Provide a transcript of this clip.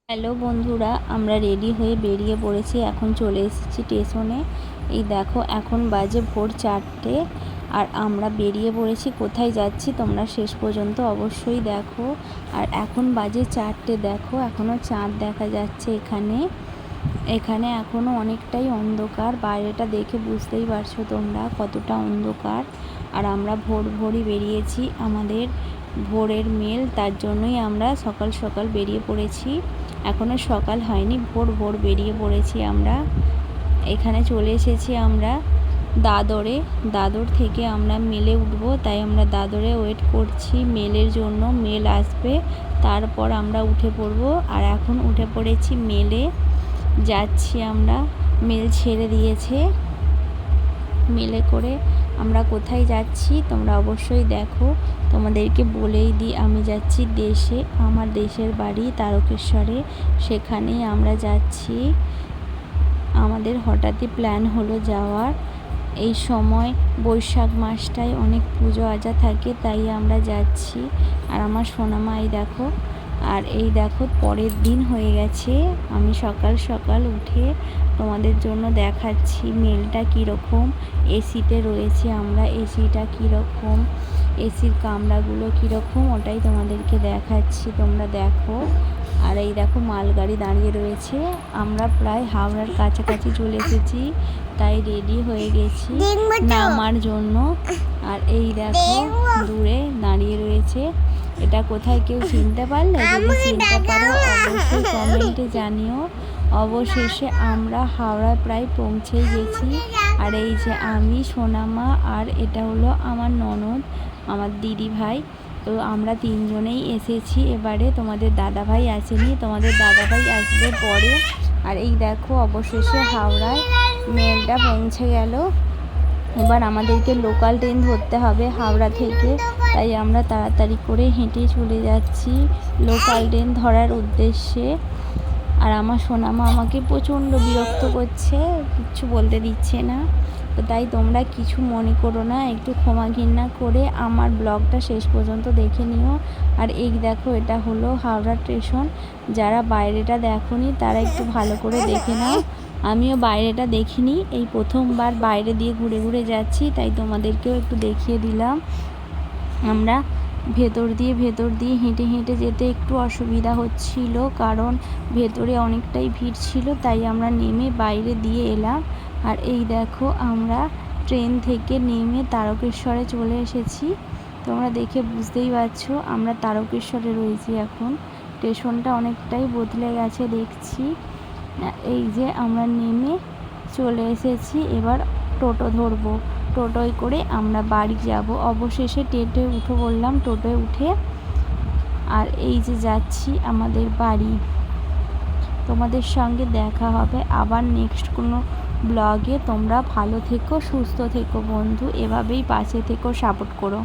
Hello বন্ধুরা, আমরা ready হয়ে বেরিয়ে পড়েছি। এখন চলে এসেছি স্টেশনে। এই দেখো, এখন বাজে ভোর 4টে আর আমরা বেরিয়ে পড়েছি। কোথায় যাচ্ছি তোমরা শেষ পর্যন্ত অবশ্যই দেখো। আর এখন বাজে 4টে, দেখো এখনও চাঁদ দেখা যাচ্ছে। এখানে এখনও অনেকটাই অন্ধকার। বাইরেটা দেখে বুঝতেই পারছো তোমরা কতটা অন্ধকার। আর আমরা ভোরই বেরিয়েছি, আমাদের ভোরের মেল, তার জন্যই আমরা সকাল সকাল বেরিয়ে পড়েছি। এখনও সকাল হয়নি, ভোর বেরিয়ে পড়েছি আমরা। এখানে চলে এসেছি আমরা দাদর থেকে আমরা মেলে উঠবো, তাই আমরা দাদরে ওয়েট করছি মেলের জন্য। মেল আসবে, তারপর আমরা উঠে পড়বো। আর এখন উঠে পড়েছি মেলে, যাচ্ছি আমরা। মেল ছেড়ে দিয়েছে। মেলে করে আমরা কোথায় যাচ্ছি তোমরা অবশ্যই দেখো। তোমাদেরকে বলেই দিই, আমি যাচ্ছি দেশে, আমার দেশের বাড়ি তারকেশ্বরে, সেখানেই আমরা যাচ্ছি। আমাদের হঠাৎই প্ল্যান হলো যাওয়ার। এই সময় বৈশাখ মাসটায় অনেক পুজো আজা থাকে, তাই আমরা যাচ্ছি। আর আমার সোনামা এই দেখো। আর এই দেখো, পরের দিন হয়ে গেছে। আমি সকাল সকাল উঠে তোমাদের জন্য দেখাচ্ছি মেলটা কীরকম। এসিতে রয়েছে আমরা, এসিটা কীরকম, এসির কামরাগুলো কীরকম, ওটাই তোমাদেরকে দেখাচ্ছি, তোমরা দেখো। আর এই দেখো, মালগাড়ি দাঁড়িয়ে রয়েছে। আমরা প্রায় হাওড়ার কাছাকাছি চলে এসেছি, তাই রেডি হয়ে গেছি নামার জন্য। আর এই দেখো, দূরে দাঁড়িয়ে রয়েছে। এটা কোথায় কেউ চিনতে পারলে? যদি চিনতে পারো অবশ্যই কমেন্টে জানিও। অবশেষে আমরা হাওড়ায় প্রায় পৌঁছেই গেছি। আর এই যে আমি, সোনামা, আর এটা হলো আমার ননদ, আমার দিদি ভাই। তো আমরা তিনজনেই এসেছি এবারে। তোমাদের দাদাভাই আসেনি, তোমাদের দাদাভাই আসবে পরে। আর এই দেখো, অবশেষে হাওড়ায় মেলটা পৌঁছে গেল। এবার আমাদেরকে লোকাল ট্রেন ধরতে হবে হাওড়া থেকে, তাই আমরা তাড়াতাড়ি করে হেঁটে চলে যাচ্ছি লোকাল ট্রেন ধরার উদ্দেশ্যে। আর আমার সোনামা আমাকে প্রচণ্ড বিরক্ত করছে, কিচ্ছু বলতে দিচ্ছে না। তো তাই তোমরা কিছু মনে করো না, একটু ক্ষমা ঘৃণা করে আমার ব্লগটা শেষ পর্যন্ত দেখে নিও। আর এই দেখো, এটা হলো হাওড়া স্টেশন। যারা বাইরেটা দেখোনি তারা একটু ভালো করে দেখে নাও। আমিও বাইরেটা দেখিনি, এই প্রথমবার বাইরে দিয়ে ঘুরে ঘুরে যাচ্ছি, তাই তোমাদেরকেও একটু দেখিয়ে দিলাম। আমরা ভেতর দিয়ে হেঁটে হেঁটে যেতে একটু অসুবিধা হচ্ছিল, কারণ ভেতরে অনেকটাই ভিড় ছিল, তাই আমরা নেমে বাইরে দিয়ে এলাম। আর এই দেখো, আমরা ট্রেন থেকে নেমে তারকেশ্বরে চলে এসেছি। তোমরা দেখে বুঝতেই পারছো আমরা তারকেশ্বরে রয়েছি এখন। স্টেশনটা অনেকটাই বদলে গেছে দেখছি। এই যে আমরা নেমে চলে এসেছি, এবার টোটো ধরবো। টোটোয় করে আমরা বাড়ি যাব। অবশেষে উঠে পড়লাম, টোটোয় উঠে। আর এই যে যাচ্ছি আমাদের বাড়ি। তোমাদের সঙ্গে দেখা হবে আবার নেক্সট কোনো ব্লগে। তোমরা ভালো থেকো, সুস্থ থেকো বন্ধু, এভাবেই পাশে থেকো, সাপোর্ট করো।